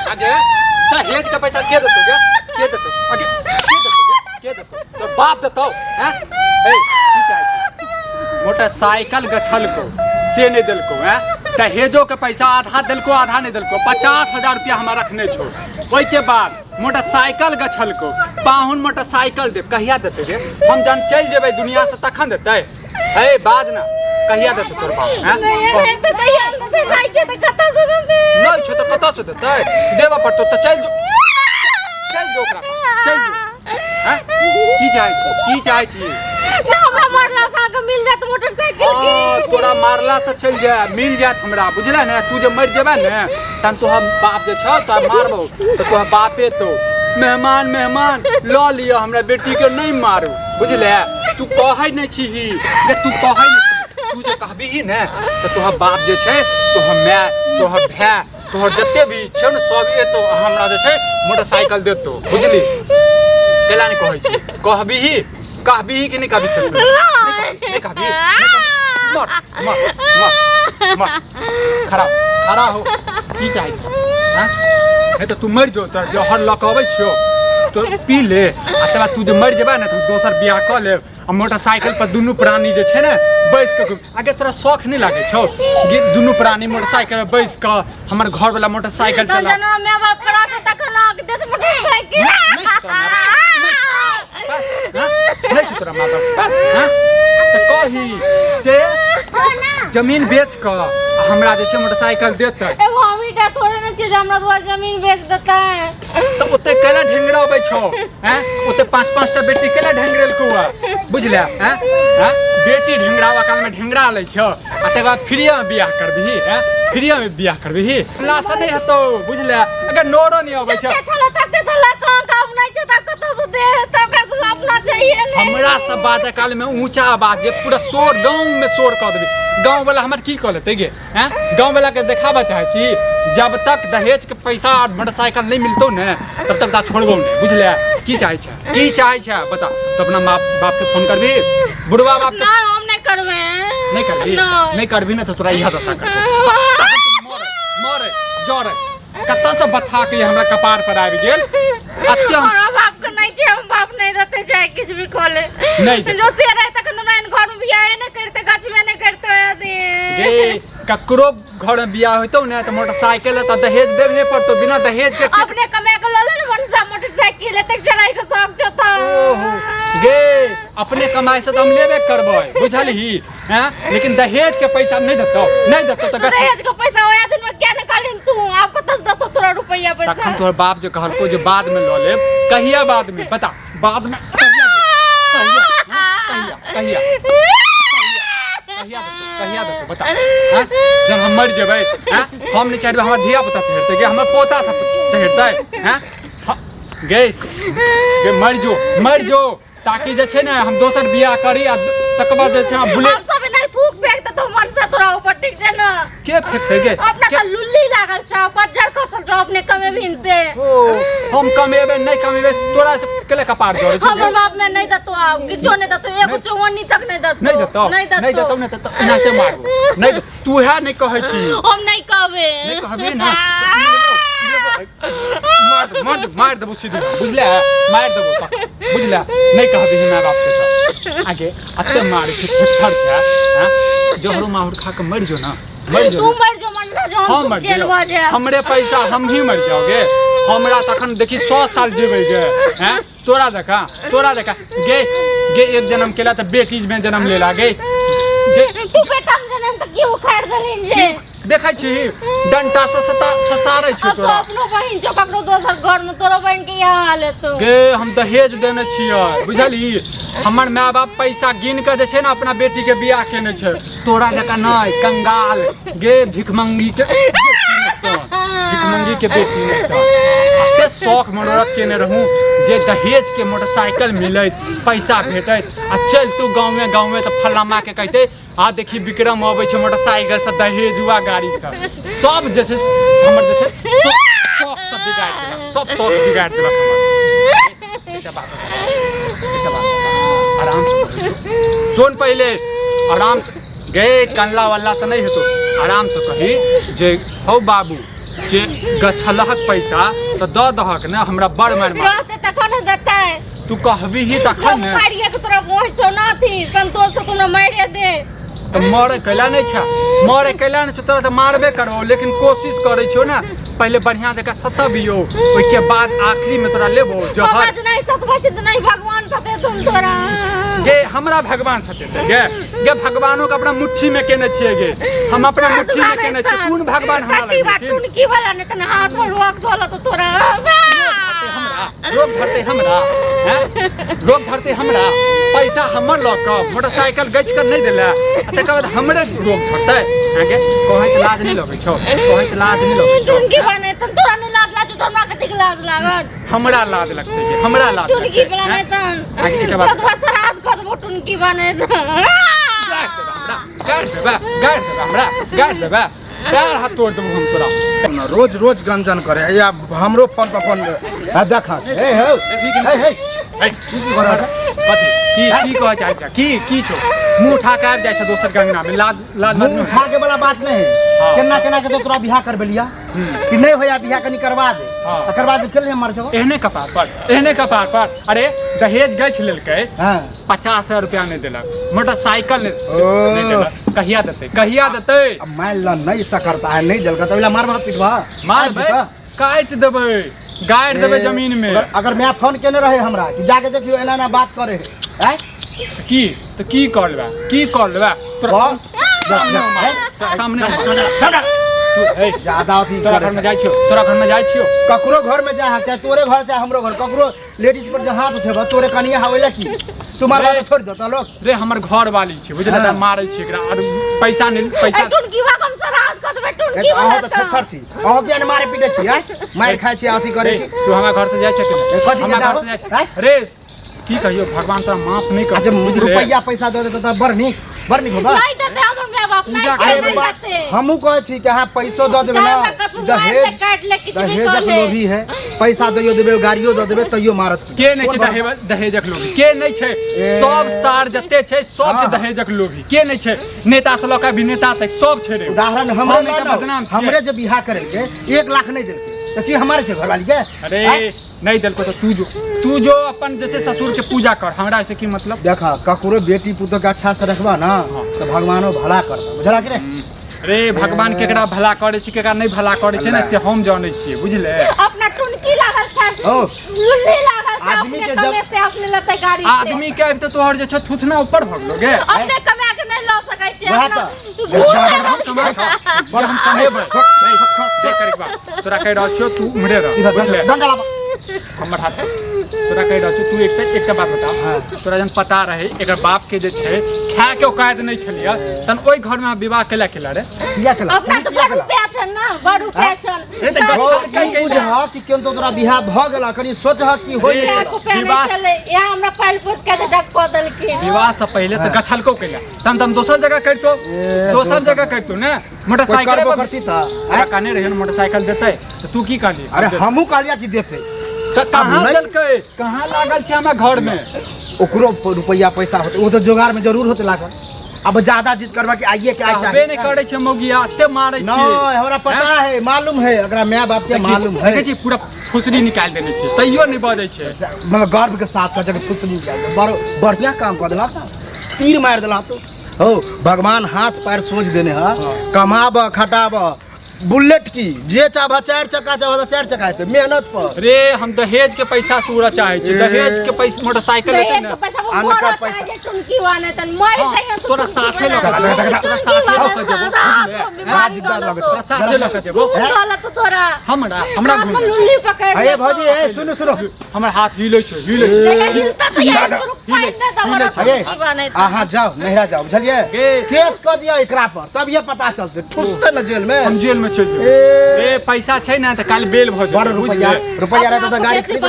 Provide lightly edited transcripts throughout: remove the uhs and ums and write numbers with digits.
आगे दहेज का पैसा के देतो गे? के देतो? आगे के देतो गे? के देतो? तो बाप देतो हैं? ए की चाहे? मोटरसाइकिल गछल को से नहीं दिल को हैं? दहेजो के पैसा आधा दिल को आधा नहीं दिल को 50,000 रुपया हमारा रखने छो। ओई के बाद मोटरसाइकिल गछल को पाहुन मोटरसाइकिल दे कहिया देते गे? हम जान चल जेबै दुनिया से तखन देते। ए बाज ना कहिया देते तोर बाप हैं? नहीं तो तैयार नहीं नहीं छे त कता से देते नहीं छो तो कता से देते? देबा पड़तो तो चल जो ओकरा चल जो हैं? की चाहे छी? की चाहे छी? ना हमरा मारला सा के मिल जात मोटरसाइकिल के। तोरा मारला से चल जाए मिल जात हमरा बुझला ना? तू जे मर जेबे ने तन तो हम बाप जे छ तो मारबो तो तोहर बापे तो मेहमान ल लियो हमरा बेटी के नहीं मारू बुझले? तू कहै नहीं छी रे तू कहै नहीं तू जे कहबी ही ने तो तोहर बाप जे छै तोहर माय तोहर भाय तोहर जते भी छै न सब एतो हमरा जे छै मोटरसाइकिल देतो बुझली? केला नहीं कहै छी? कहबी ही कि नहीं कहबी से? नहीं कहबी मर खड़ा हो की चाहे हैं? है तो तू मर जो तो जहर लकबै छियो तो पी ले आ तब तू जे मर जेबा ना तो दोसर बियाह क ले आ मोटरसाइकिल पर दुनू प्राणी जे छै ने बैस के आगे तोरा शौक नहीं लागे छौ गे दुनू प्राणी मोटरसाइकिल पर बैस के हमर घर वाला मोटरसाइकिल चला जना मैं बाप करा के तखन आके दे मोटरसाइकिल नहीं छ तोरा माँ बाप बस हैं? तो कही से जमीन बेच के हमरा जे छै मोटरसाइकिल देते। एगो हमी का थोड़े न छै जे हमरा द्वार जमीन बेच देता है। तो ओते केला ढेंगराबै छौ हैं? ओते 5-5 टा बेटी केला ढेंगरेल को बुझले हैं? हैं? बेटी ढेंगरावा काल में ढेंगरा लै छौ आ तकर बाद फ्री में बियाह करबिही हैं? फ्री में बियाह करबिही लाश नहीं हेतौ बुझले? अगर नोरो नहीं आबै छौ चलो तते तो लका काम नहीं छै त कत से दे तब का से अपना चाहिए ने हमरा सब बाजा काल में ऊंचा आवाज जे पूरा शोर गांव में शोर कर देबी। गांव वाला हमर की कह लेते गे हैं? गांव वाला के देखाबा चाहे छी जब तक दहेज के पैसा और मोटरसाइकिल नहीं मिलतो ने तब तक ता छोड़बो नहीं बुझले? की चाहे छै? की चाहे छै बता? तो अपना माँ बाप के फोन करबी बुढ़वा बाप के ना हम नहीं करबे नहीं करबी नहीं करबी ना तो तोरा इहा दशा करबो मरे जरे कत्ता से बथा के हमरा कपार पर आबि गेल अत्य हमरा बाप के नहीं छै हम बाप नहीं देते चाहे कुछ भी खोले नहीं जो से रहे तक हमरा इन घर में बियाह नहीं करते गाछ में नहीं करते गे ककरो घर में बियाह होइतो ने तो मोटरसाइकिल त दहेज देबे पड़तो बिना दहेज के अपने कमे के लले मनसा मोटरसाइकिल तक चढ़ाई के शौक छता ओहो गे अपने कमाई से तो हम लेबे करबै बुझलही हैं? लेकिन दहेज के पैसा नहीं देतो तो दहेज के पैसा होया दिन में क्या निकालिन तू आपको 10 तोरा रुपया पैसा तखन तोहर बाप जो कहलको जे बाद में ल लेब कहिया बाद में बता बाद में कहिया देतो बता हैं? जब हम मर जेबै हैं? हम नहीं चाहबे हमर धिया पुता चढ़ते गे हमर पोता सब चढ़ते हैं? गे मर जो ताकि जे छै ने हम दोसर बियाह करी आ तकबा जे छै बुले हम सब नहीं थूक फेंक दे तो मन से तोरा ऊपर ठीक छै ना के फेंकते गे अपना का लुल्ली लागल छ बज्जर खसल छ अपने कमे भी से ओ हम कमेबे नहीं कमेबे तोरा से केले कपार जोरे छै हमर बाप में नहीं दतो किछो नहीं दतो एगो चौवन्नी तक नहीं दतो नहीं देतो ने तो एनाते मारबो नहीं तू है नहीं कहै छी हम नहीं कहबे ना मार देबो सीधे बुझले? मार देबो बुझले? नहीं कहबी माय बाप के साथ आगे अत्ते मार के थर छै हैं? जोहरो माहुर खा के मर जो ना तू मर जो मन जो हम मर जेल हो जाए हमरे पैसा हम ही मर जाओगे हमरा तखन देखी 100 साल जीबै गे हैं? तोरा देखा गे एक जन्म केला त बेटी में जन्म लेला गे तू बेटा में जन्म त क्यों उखाड़ देलिन जे देखै छी डंटा से ससारै छी तोरा अपनो बहिन छ ककरो दोसर घर में तोरो बहिन के यहाँ हाल है तो गे हम दहेज देने छियै बुझली? हमर माय बाप पैसा गिन के जे छै ने अपना बेटी के बियाह केने छै तोरा जका नहीं कंगाल गे भिखमंगी के बेटी में एते शौक मनोरथ केने रहूं जे दहेज के मोटरसाइकिल मिलत पैसा भेटत आ चल तू गाँव में तो फलामा के कहते आ देखी विक्रम अबै छै मोटरसाइकिल से दहेज हुआ गाड़ी सब जैसे हमर जैसे शौक सब बिगाड़ देलक सब शौक बिगाड़ देलक हमर एकटा बात आराम से सुन पहले आराम से गे कल्ला वल्ला से नहीं हेतो आराम से कही जे हौ बाबू जे गछलहक पैसा तो द दहक ने हमरा बड़ मार मार रहते तखन देते तू कहबी ही तखन ने मारिए के तोरा मोह छौ ना थी संतोष तो तूने मारिए दे तो मरे कैला नहीं छा मरे कैला नहीं छो तोरा तो मारबे करो लेकिन कोशिश करे छो ना पहले बढ़िया जगह सतबियो ओके बाद आखिरी में तोरा लेबो जहर नहीं सतबै छै नहीं भगवान सते तुम तोरा गे हमरा भगवान सते गे गे भगवानो के अपना मुट्ठी में केने छिए गे हम अपना मुट्ठी में केने छी कौन भगवान हमरा लगे की वाला ने तने हाथ में रोक दोला तो तोरा लोग धरते हमरा हैं लोग धरते हमरा पैसा हमर लक मोटरसाइकिल गच कर नहीं देला तकर बाद हमरे लोग धरते आगे कोहे त लाज नहीं लगे छौ कोहे त लाज नहीं लगे छौ की बने त तोरा नहीं लाज लाज तोरा कथि के लाज लागत हमरा लाज लगते है हमरा लाज तू की बने त आगे के बाद तोरा सराद कर दबो टुन की बने गाड़ दे हमरा गाड़ दे यार हाथ तोड़ देबो हम तोरा रोज रोज गंजन करे या हमरो फोन पर फोन देखा हे हे हे की कह चाहे छ की छो मुंह उठा के आबि जाय छ दोसर गंगना में लाज लाज मुंह उठा के वाला बात नहीं है केना केना के तो तोरा बियाह करबे लिया कि नहीं होया बियाह कनी करवा दे एकर बाद केले मर छो एहने कपार पर अरे दहेज गछ लेलकै हां 50,000 रुपया नहीं देलक मोटरसाइकिल नहीं देलक कहिया देते अब मान ल नहीं सकरता है नहीं देलका तो ओला मारबा पिटबा मारबे काट देबै गाड़ देबै जमीन में अगर मैं फोन केने रहे हमरा कि जाके देखियो एना ना बात करे है की कर लेबा सामने ज्यादा अथी तोरा घर में जाइ छियो ककरो घर में जा चाहे तोरे घर चाहे हमरो घर ककरो लेडीज पर जे हाथ उठेबा तोरे कनिया हावेला की तुम्हार बात छोड़ दो त लोग रे हमर घर वाली छै बुझले त मारै छै एकरा और पैसा टुनकी बा हम सराद कर देबे टुनकी अहाँ त थर छी अहाँ किया ने मारे पीटे छी मार खाय छी अथी करे छी तू हमरा घर से जाइ छै हमरा घर से जाइ रे की कहियो भगवान तोरा माफ नहीं कर रुपया पैसा दे दे त बड़ नीक होबा नहीं देते हमर माय बाप नहीं हमहू कहै छी कि अहाँ पैसो दे देबे ना दहेजक लोभी है पैसा दैयो देबे गाड़ियो दे देबे तैयो मारत के नहीं छै दहेजक लोभी के नहीं छै सब सार जते छै सब छै दहेजक लोभी के नहीं छै नेता से लका अभिनेता तक सब छै रे उदाहरण हमरे जे बियाह करे के 1 लाख नहीं देलके त की हमारे छै घरवाली के अरे नहीं देलको तो तू जो अपन जैसे ससुर के पूजा कर हमरा से की मतलब देखा ककरो बेटी पुतो के अच्छा से रखबा ना तो भगवानो भला करता बुझला कि रे रे भगवान केकरा भला करे छी केकरा नहीं भला करे छै ना से हम जानै छियै बुझले अपना टुनकी लागल छै लुल्ली लागल छै आदमी के जब से अपने लते गाड़ी से आदमी के अब तो तोहर जे छ थुथना ऊपर भगलो गे अपने कमा के नहीं ल सकै छी बड़ हम कमेबै जे करबा तोरा कह रहल छियो तू उमड़े रह डंडा लाबा हमर हाथ तोरा कह रहल छियो तू एकटा बात बता तोरा जन पता रहे एकर बाप के जे छै खा के औकात नहीं छलिया तन ओई घर में विवाह केला रे किया केला अपना तो बड़ रुपया छन ना बड़ रुपया छन ए त गछल कई बुझा कि केन तो तोरा बियाह भ गेला कनी सोचह कि होई विवाह चले यहाँ हमरा फाइल पूछ के डक क देल के विवाह से पहले तो गछल को केला तन दोसर जगह करतो ना मोटरसाइकिल करती था कने रहे मोटरसाइकिल देते तो तू की कहली अरे हमहू कहलिया कि देते तो कहां देलकै कहां लागल छै हमरा घर में ओकरो रुपया पैसा होते वो तो जोगार में जरूर होते लागल अब ज्यादा जिद करबा कि आइए क्या चाहिए बे नहीं करे छै मौगिया एते मारै छी नहीं हमरा पता है मालूम है अगर माय बाप के मालूम है देखै छी पूरा फुसरी निकाल देने छी तैयो नहीं बजै छै मतलब गर्व के साथ का जगह फुसरी निकाल दे बड़ बढ़िया काम कर देला तीर मार देला तो हो भगवान हाथ पैर सोच देने हा कमाब खटाब बुलेट की जे चाहबा 4 चक्का चाहबा 4 चक्का है मेहनत पर रे हम दहेज के पैसा सूरा चाहे छी दहेज के पैसा मोटरसाइकिल लेते ना अनका पैसा टुनकी वाने तन मर छै तोरा साथे लगा तोरा साथे लगा जेबो आज जिद्दा लगे तोरा साथे लगा जेबो गलत तोरा हमरा घुम लुल्ली पकड़ अरे भौजी ए सुनो हमर हाथ हिलै छै आहा जाओ नहरा जाओ बुझलिए केस क दिया एकरा पर तब ये पता चलते ठुसते न जेल में हम जेल में चल जेबो ए पैसा छै ना त काल बेल भ बड़ रुपया रहत त गाड़ी खरीद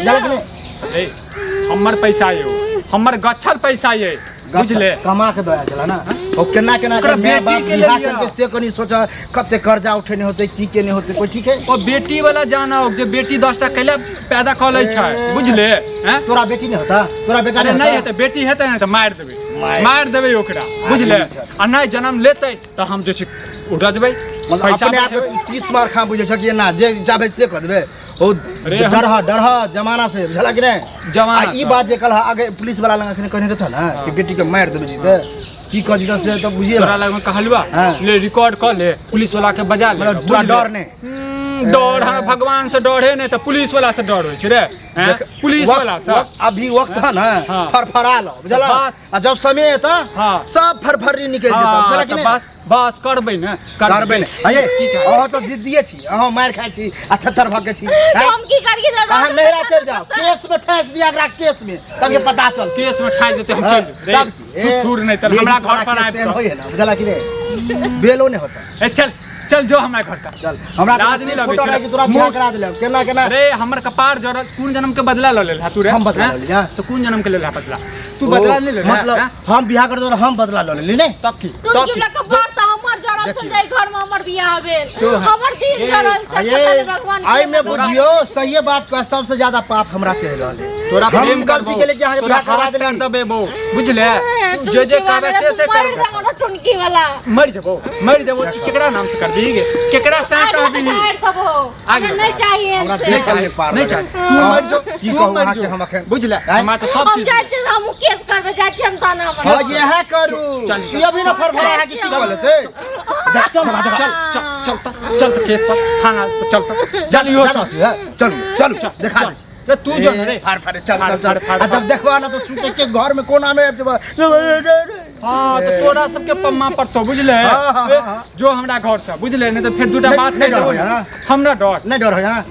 ले ए हमर पैसा यो हमर गछल पैसा ये बुझले कमा के दया चला ना ओ केना मैं बाप बियाह करके से कनी सोचा कते कर्जा उठेने होते की केने होते कोई ठीक है ओ बेटी वाला जाना जे बेटी 10 टा कैला पैदा क लै छै बुझले हैं तोरा बेटी नहीं होता तोरा बेटा नहीं हेते बेटी हेते ना त मार देबे ओकरा बुझले आ नहीं जन्म लेते त हम जे छै उड़ा देबै मतलब पैसा अपने आप बढ़ेबै। के 30 मार खा बुझे छ कि ना जे चाहे से कर देबे ओ डरह जमाना से बुझला कि नहीं जमाना ई से। बात जे कल आगे पुलिस वाला लगा कहने रहता ना कि बेटी के मार देबे जीते की कह जीता से तो बुझिए तोरा लग में कहलुआ हाँ। ले रिकॉर्ड कर ले पुलिस वाला के बजा ले मतलब पूरा डर ने डर है भगवान से डर है नहीं तो पुलिस वाला से डर होइ छै रे हैं? पुलिस वाला से अभी वक्त है ना हाँ। फरफरा लो बुझला बस। आ जब समय है तो हाँ। सब फरफरी निकल जेता बुझला कि तो नहीं बस बस करबै ने करबे ने अये की चाही? अहाँ तो जिद्दिए छी अहाँ मार खाइ छी आ थत्थर भगे छी तो हम की करिए जरूर अहाँ नहरा चल जाओ केस में ठैस दिया एकरा केस में तब ये पता चल केस में ठाई देते हम चल तब रे थूर नहीं तर हमरा घर पर आबि होय है ना बुझला कि नहीं बेलो नहीं होता ए चल चल जो हमरा घर से चल हमरा लाज नहीं लगे फोटो छै रहे कि तोरा बियाह करा देले केना केना अरे हमर कपार जर कौन जन्म के बदला ल लेला तू रे हम बदला हैं? ल लिया। तो कौन जन्म के लेला बदला तू बदला नहीं ले मतलब हम बियाह कर दो हम बदला ले ली नहीं तब की तू की लग बार तो हमर जरल से जाई घर में हमर बियाह भेल तो है। हमर दिन ए, जरल से आये पता नहीं भगवान आई में के बुझियो सही बात का सबसे ज्यादा पाप हमरा चल रहल है तोरा हम प्रेम गलती के लिए कि अहाँ बियाह करा देली दबे बो बुझले तू जे जे कहबे से कर टुनकी वाला मर जबो केकरा नाम से कर दीगे केकरा से कहबी मार थबो आगे हमें नहीं चाहिए हमरा इनसे। नहीं चाहिए पार नहीं चाहिए तू मर जो की तू कहूँ मर अहाँ जो के हम अखन बुझले आँय? हमरा तो सब हम चीज जाय छी हम केस करबे जाय छी हम थाना में हां ये है करू चल। ये अभी ना फरफरा है कि की बोलते चल तो केस पर थाना चल चल यो चल चल दिखा दे रे तू जो रे फाड़ फाड़ चल फाड़, चल फाड़, चल फाड़, आ जब देखबा ना तो सूते के घर में कोना में हाँ तो तोरा सबके पम्मा पर तो बुझले हाँ, हाँ, हाँ, हाँ। जो हमरा घर से बुझले नहीं तो फिर दूटा बात नहीं कह देबो डर होइया, ना हाँ। हमरा डर नहीं डर हो यहाँ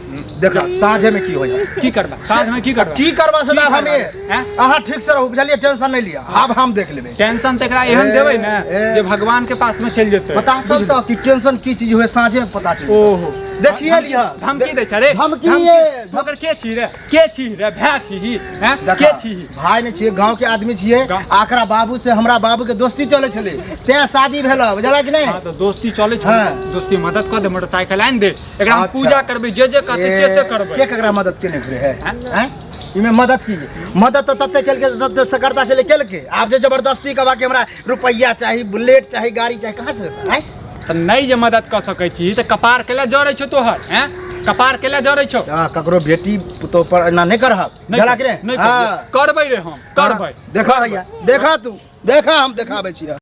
देखा साँझे में की हो जाए की करबा साँझ में की करबा की करबा सदा की हमें करबा? हैं? अहाँ ठीक से रहो बुझलिए टेंशन नहीं लिया अब हम देख लेबे टेंशन तो एकरा एहन देबै ना ए। जे भगवान के पास में चल जेतै पता चलता कि टेंशन की चीज हुए साँझे में पता चलता ओहो देखिए लिया धमकी दै छै रे धमकी ये ओकर के छी रे भै छी ही हैं के छी ही भाई ने छिए गांव के आदमी छिए गाँव- आकरा बाबू से हमरा बाबू के दोस्ती चले छले ते शादी भेला बुझला कि नहीं हाँ तो दोस्ती चले छै हाँ। दोस्ती मदद कर दे मोटरसाइकिल आइन दे एकरा हम अच्छा। पूजा करबै जे जे कहतै से करबै के ककरा मदद केने घुरे है हैं? हैं इमे मदद की मदद तो तत्ते केलके तत्ते सकरता से केलके आप जे जबरदस्ती कहबा कि हमरा रुपैया चाहिए बुलेट चाहिए गाड़ी चाहिए कहां से देता हैं त नहीं जे मदद कर सकै छी त कपार केला जड़ै छौ तोहर हैं कपार केला जड़ै छौ ककरो बेटी पुतो पर एना नहीं करहब झला कि नहीं नहीं हां करबै रे हम करबै देखा भैया देखा तू देखा हम देखाबै छी